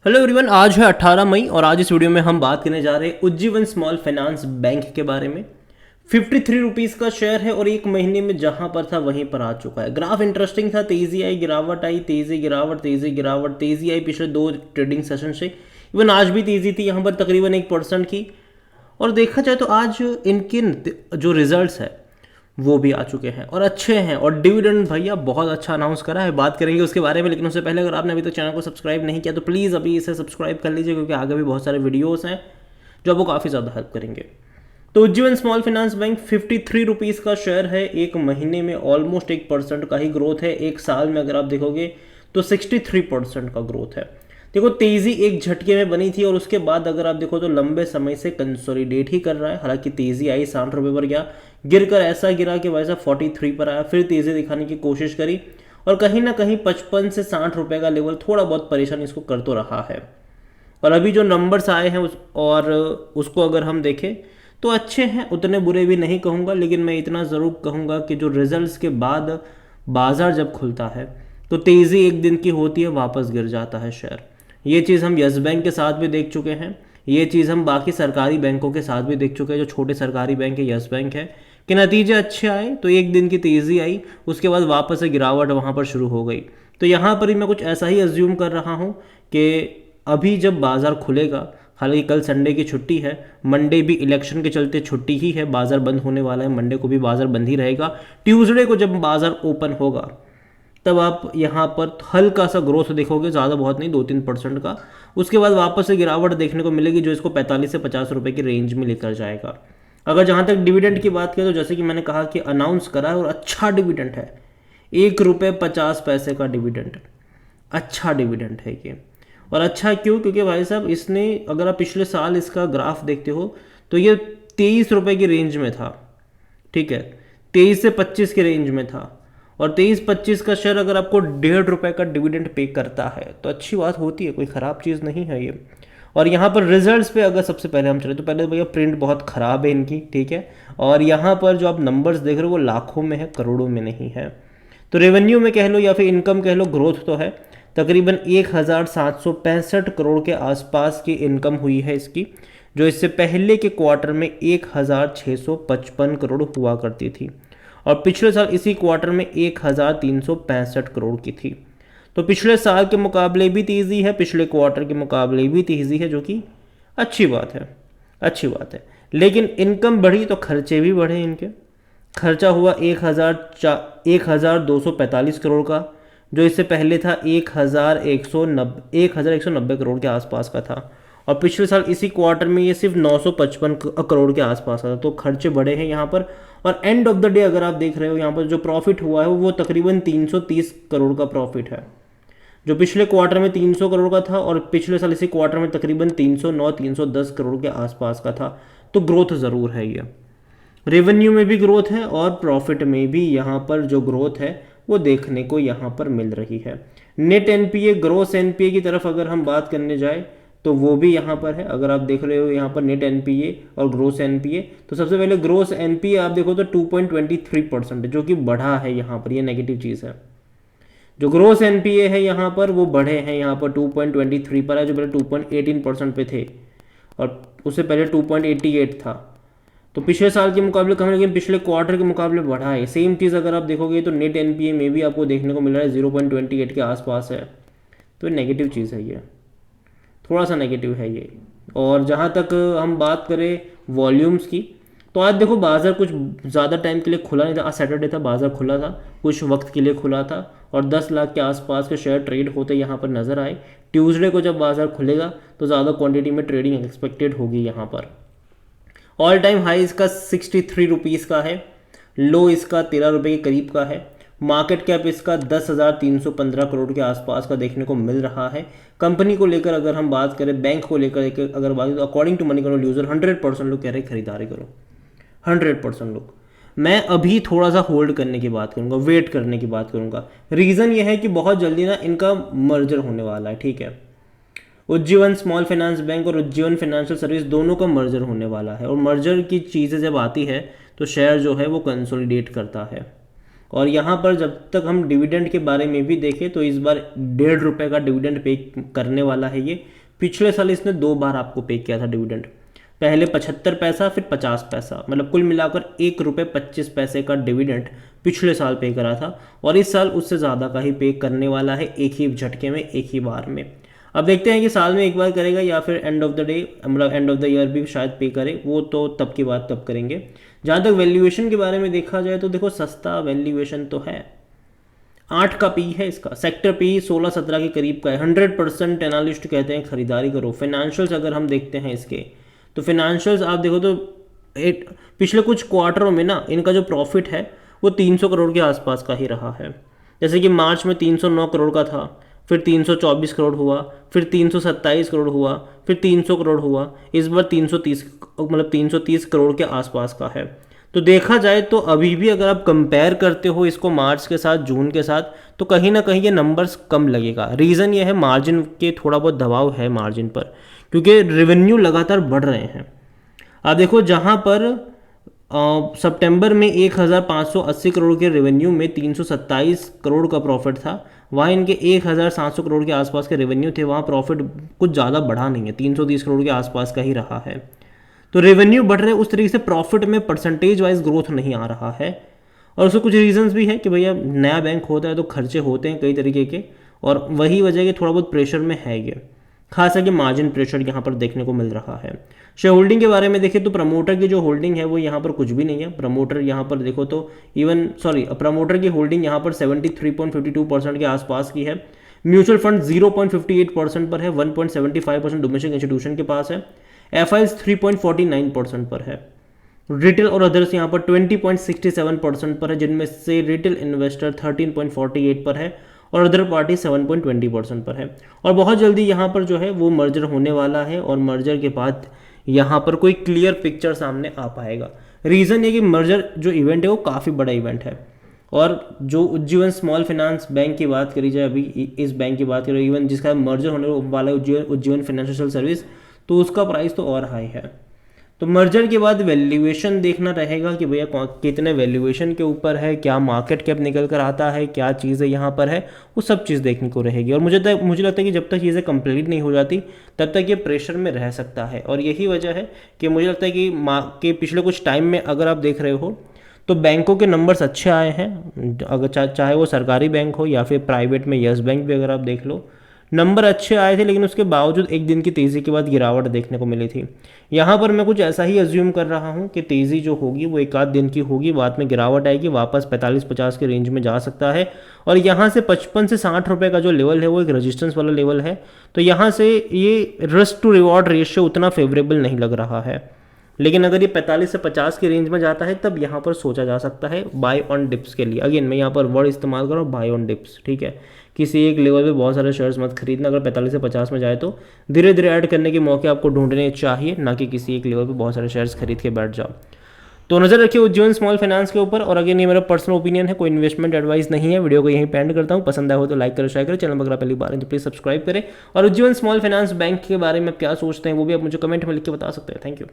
Hello everyone, आज है 18 मई और आज इस वीडियो में हम बात करने जा रहे हैं उज्जीवन स्मॉल फाइनेंस बैंक के बारे में। 53 रुपीज़ का शेयर है और एक महीने में जहां पर था वहीं पर आ चुका है। ग्राफ इंटरेस्टिंग था, तेजी आई, गिरावट आई, तेजी गिरावट, तेजी गिरावट, तेजी आई पिछले दो ट्रेडिंग सेशन से। इवन आज भी तेजी थी यहाँ पर तकरीबन 1% की। और देखा जाए तो आज इनके जो रिजल्ट्स है वो भी आ चुके हैं और अच्छे हैं। और डिविडेंड भैया बहुत अच्छा अनाउंस करा है, बात करेंगे उसके बारे में। लेकिन उससे पहले अगर आपने अभी तक चैनल को सब्सक्राइब नहीं किया तो प्लीज़ अभी इसे सब्सक्राइब कर लीजिए, क्योंकि आगे भी बहुत सारे वीडियोस हैं जो आपको काफ़ी ज़्यादा हेल्प करेंगे। तो Ujjivan small finance bank 53 rupees का शेयर है। एक महीने में ऑलमोस्ट 1% का ही ग्रोथ है। एक साल में अगर आप देखोगे तो 63% का ग्रोथ है। देखो, तेजी एक झटके में बनी थी और उसके बाद अगर आप देखो तो लंबे समय से कंसोलिडेट ही कर रहा है। हालांकि तेजी आई, 60 रुपये पर गया, गिरकर ऐसा गिरा कि वैसा 43 पर आया, फिर तेजी दिखाने की कोशिश करी और कहीं ना कहीं 55 से 60 रुपये का लेवल थोड़ा बहुत परेशान इसको कर तो रहा है। और अभी जो नंबर्स आए हैं उसको अगर हम देखें तो अच्छे हैं, उतने बुरे भी नहीं कहूँगा। लेकिन मैं इतना ज़रूर कहूँगा कि जो रिजल्ट्स के बाद बाजार जब खुलता है तो तेज़ी एक दिन की होती है, वापस गिर जाता है शेयर। ये चीज़ हम यस बैंक के साथ भी देख चुके हैं, ये चीज़ हम बाकी सरकारी बैंकों के साथ भी देख चुके हैं। जो छोटे सरकारी बैंक है, यस बैंक है, कि नतीजे अच्छे आए तो एक दिन की तेज़ी आई, उसके बाद वापस से गिरावट वहाँ पर शुरू हो गई। तो यहाँ पर ही मैं कुछ ऐसा ही अज्यूम कर रहा हूँ कि अभी जब बाज़ार खुलेगा, हालांकि कल संडे की छुट्टी है, मंडे भी इलेक्शन के चलते छुट्टी ही है, बाज़ार बंद होने वाला है, मंडे को भी बाज़ार बंद ही रहेगा। ट्यूसडे को जब बाज़ार ओपन होगा तब आप यहाँ पर हल्का सा ग्रोथ देखोगे, ज़्यादा बहुत नहीं, 2-3% का। उसके बाद वापस से गिरावट देखने को मिलेगी जो इसको 45 से 50 रुपये की रेंज में लेकर जाएगा। अगर जहाँ तक डिविडेंड की बात करें तो जैसे कि मैंने कहा कि अनाउंस करा है और अच्छा डिविडेंड है, 1 रुपये 50 पैसे का डिविडेंड, अच्छा डिविडेंड है ये। और अच्छा क्यों? क्योंकि भाई साहब इसने, अगर आप पिछले साल इसका ग्राफ देखते हो तो ये 23 रुपये की रेंज में था, ठीक है, 23 से 25 के रेंज में था। और 23-25 का शेयर अगर आपको 1.5 रुपये का डिविडेंड पे करता है तो अच्छी बात होती है, कोई ख़राब चीज़ नहीं है ये। और यहाँ पर रिजल्ट्स पे अगर सबसे पहले हम चले तो पहले भैया प्रिंट बहुत ख़राब है इनकी, ठीक है। और यहाँ पर जो आप नंबर्स देख रहे हो वो लाखों में है, करोड़ों में नहीं है। तो रेवेन्यू में कह लो या फिर इनकम कह लो, ग्रोथ तो है। तकरीबन 1765 करोड़ के आसपास की इनकम हुई है इसकी, जो इससे पहले के क्वार्टर में 1655 करोड़ हुआ करती थी और पिछले साल इसी क्वार्टर में 1365 करोड़ की थी। तो पिछले साल के मुकाबले भी तेज़ी है, पिछले क्वार्टर के मुकाबले भी तेज़ी है, जो कि अच्छी बात है, अच्छी बात है। लेकिन इनकम बढ़ी तो खर्चे भी बढ़े इनके। खर्चा हुआ 1245 करोड़ का, जो इससे पहले था 1190 करोड़ के आसपास का था। और पिछले साल इसी क्वार्टर में ये सिर्फ 955 करोड़ के आसपास का था। तो खर्चे बढ़े हैं यहाँ पर। और एंड ऑफ द डे अगर आप देख रहे हो यहाँ पर जो प्रॉफिट हुआ है वो तकरीबन 330 करोड़ का प्रॉफिट है, जो पिछले क्वार्टर में 300 करोड़ का था और पिछले साल इसी क्वार्टर में तकरीबन 309-310 करोड़ के आसपास का था। तो ग्रोथ ज़रूर है ये, रेवेन्यू में भी ग्रोथ है और प्रॉफिट में भी यहाँ पर जो ग्रोथ है वो देखने को यहाँ पर मिल रही है। नेट एनपीए, ग्रोस एनपीए की तरफ अगर हम बात करने जाए तो वो भी यहाँ पर है। अगर आप देख रहे हो यहाँ पर नेट एनपीए और ग्रोस एनपीए, तो सबसे पहले ग्रोस एनपीए आप देखो तो 2.23% है, जो कि बढ़ा है यहाँ पर, ये नेगेटिव चीज़ है। जो ग्रोस एनपीए है यहाँ पर वो बढ़े हैं, यहाँ पर 2.23 पर है, जो पहले 2.18% पे थे और उससे पहले 2.88 था। तो पिछले साल के मुकाबले कम, लेकिन पिछले क्वार्टर के मुकाबले बढ़ा है। सेम चीज़ अगर आप देखोगे तो नेट एनपीए में भी आपको देखने को मिल रहा है 0.28 के आसपास है। तो नेगेटिव चीज़ है ये, थोड़ा सा नेगेटिव है ये। और जहाँ तक हम बात करें वॉल्यूम्स की, तो आज देखो बाज़ार कुछ ज़्यादा टाइम के लिए खुला नहीं था। आज सैटरडे था, बाज़ार खुला था, कुछ वक्त के लिए खुला था और 10 लाख के आसपास के शेयर ट्रेड होते यहाँ पर नज़र आए। ट्यूसडे को जब बाज़ार खुलेगा तो ज़्यादा क्वांटिटी में ट्रेडिंग एक्सपेक्टेड होगी यहाँ पर। ऑल टाइम हाई इसका 63 रुपीज़ का है, लो इसका 13 रुपये के करीब का है। मार्केट कैप इसका 10,315 करोड़ के आसपास का देखने को मिल रहा है। कंपनी को लेकर अगर हम बात करें, बैंक को लेकर अगर बात करें तो according to Moneycontrol user 100% लोग कह रहे हैं खरीदारी करो, 100% लोग। मैं अभी थोड़ा सा होल्ड करने की बात करूंगा, वेट करने की बात करूंगा। रीज़न ये है कि बहुत जल्दी ना इनका मर्जर होने वाला है, ठीक है। उज्जीवन स्मॉल फाइनेंस बैंक और उज्जीवन फाइनेंशियल सर्विस दोनों का मर्जर होने वाला है और मर्जर की चीज़ें जब आती है तो शेयर जो है वो कंसोलिडेट करता है। और यहाँ पर जब तक हम डिविडेंड के बारे में भी देखें तो इस बार 1.5 रुपये का डिविडेंड पे करने वाला है ये। पिछले साल इसने 2 बार आपको पे किया था डिविडेंड, पहले 75 पैसा फिर 50 पैसा, मतलब कुल मिलाकर 1 रुपये 25 पैसे का डिविडेंड पिछले साल पे करा था। और इस साल उससे ज़्यादा का ही पे करने वाला है, एक ही झटके में, एक ही बार में। अब देखते हैं कि साल में एक बार करेगा या फिर एंड ऑफ द डे, मतलब एंड ऑफ द ईयर भी शायद पे करे, वो तो तब की बात तब करेंगे। जहाँ तक वैल्यूएशन के बारे में देखा जाए तो देखो सस्ता वैल्यूएशन तो है, 8 का पी है इसका, सेक्टर पी 16-17 के करीब का है। 100% एनालिस्ट कहते हैं खरीदारी करो। फाइनेंशियल्स अगर हम देखते हैं इसके, तो फाइनेंशियल्स आप देखो तो पिछले कुछ क्वार्टरों में ना इनका जो प्रॉफिट है वो 300 करोड़ के आसपास का ही रहा है। जैसे कि मार्च में 309 करोड़ का था, फिर 324 करोड़ हुआ, फिर 327 करोड़ हुआ, फिर 300 करोड़ हुआ, इस बार 330 करोड़ के आसपास का है। तो देखा जाए तो अभी भी अगर आप कंपेयर करते हो इसको मार्च के साथ, जून के साथ, तो कहीं ना कहीं ये नंबर्स कम लगेगा। रीज़न ये है मार्जिन के थोड़ा बहुत दबाव है मार्जिन पर, क्योंकि रेवेन्यू लगातार बढ़ रहे हैं। आप देखो जहाँ पर सितंबर में 1580 करोड़ के रेवेन्यू में 327 करोड़ का प्रॉफिट था, वहाँ इनके 1700 करोड़ के आसपास के रेवेन्यू थे, वहाँ प्रॉफिट कुछ ज़्यादा बढ़ा नहीं है, 330 करोड़ के आसपास का ही रहा है। तो रेवेन्यू बढ़ रहे हैं, उस तरीके से प्रॉफिट में परसेंटेज वाइज ग्रोथ नहीं आ रहा है। और उसके कुछ रीजंस भी है कि भैया नया बैंक होता है तो खर्चे होते हैं कई तरीके के, और वही वजह के थोड़ा बहुत प्रेशर में है ये, खास करके मार्जिन प्रेशर यहाँ पर देखने को मिल रहा है। शेयर होल्डिंग के बारे में देखें तो प्रमोटर की जो होल्डिंग है वो यहाँ पर कुछ भी नहीं है। प्रमोटर यहाँ पर देखो तो प्रमोटर की होल्डिंग यहाँ पर 73.52% के आसपास की है। म्यूचुअल फंड 0.58% पर है, 1.75% डोमेस्टिक इंस्टीट्यूशन के पास है। एफआईज 3.49% पर है। रिटेल और अदर्स यहाँ पर 20.67% पर है, जिनमें से रिटेल इन्वेस्टर 13.48 पर है और अदर पार्टी 7.20% पर है। और बहुत जल्दी यहाँ पर जो है वो मर्जर होने वाला है, और मर्जर के बाद यहाँ पर कोई क्लियर पिक्चर सामने आ पाएगा। रीज़न ये कि मर्जर जो इवेंट है वो काफ़ी बड़ा इवेंट है, और जो उज्जीवन स्मॉल फाइनेंस बैंक की बात करी जाए, अभी इस बैंक की बात करें, इवन जिसका मर्जर होने वाला है उज्जीवन फाइनेंशियल सर्विस, तो उसका प्राइस तो और हाई है। तो मर्जर के बाद वैल्यूएशन देखना रहेगा कि भैया कितने वैल्यूएशन के ऊपर है, क्या मार्केट कैप निकल कर आता है, क्या चीज़ें यहाँ पर है, वो सब चीज़ देखने को रहेगी। और मुझे लगता है कि जब तक चीज़ें कंप्लीट नहीं हो जाती तब तक ये प्रेशर में रह सकता है। और यही वजह है कि मुझे लगता है कि पिछले कुछ टाइम में अगर आप देख रहे हो तो बैंकों के नंबर्स अच्छे आए हैं, अगर चाहे वो सरकारी बैंक हो या फिर प्राइवेट में यस बैंक भी अगर आप देख लो, नंबर अच्छे आए थे, लेकिन उसके बावजूद एक दिन की तेज़ी के बाद गिरावट देखने को मिली थी। यहाँ पर मैं कुछ ऐसा ही अज्यूम कर रहा हूँ कि तेज़ी जो होगी वो एक आध दिन की होगी, बाद में गिरावट आएगी, वापस 45-50 के रेंज में जा सकता है। और यहाँ से 55 से 60 रुपये का जो लेवल है वो एक रेजिस्टेंस वाला लेवल है। तो यहाँ से ये रिस्क टू रिवॉर्ड रेशियो उतना फेवरेबल नहीं लग रहा है, लेकिन अगर ये 45 से 50 के रेंज में जाता है तब यहाँ पर सोचा जा सकता है बाय ऑन डिप्स के लिए। अगेन मैं यहाँ पर वर्ड इस्तेमाल कर रहा हूँ, बाय ऑन डिप्स, ठीक है। किसी एक लेवल पे बहुत सारे शेयर्स मत खरीदना। अगर 45 से 50 में जाए तो धीरे धीरे ऐड करने के मौके आपको ढूंढने चाहिए, ना कि किसी एक लेवल पे बहुत सारे शेयर्स खरीद के बैठ जाओ। तो नजर रखिए उज्जीवन स्मॉल फाइनेंस के ऊपर। और अगेन ये मेरा पर्सनल ओपिनियन है, कोई इन्वेस्टमेंट एडवाइस नहीं है। वीडियो को यहीं पे एंड करता हूँ। पसंद आया हो तो लाइक करें, शेयर करें। चैनल पर अगर पहली बार है तो प्लीज़ सब्सक्राइब करें। और उज्जीवन स्मॉल फाइनेंस बैंक के बारे में क्या सोचते हैं वो भी आप मुझे कमेंट में लिख के बता सकते हैं। Thank you.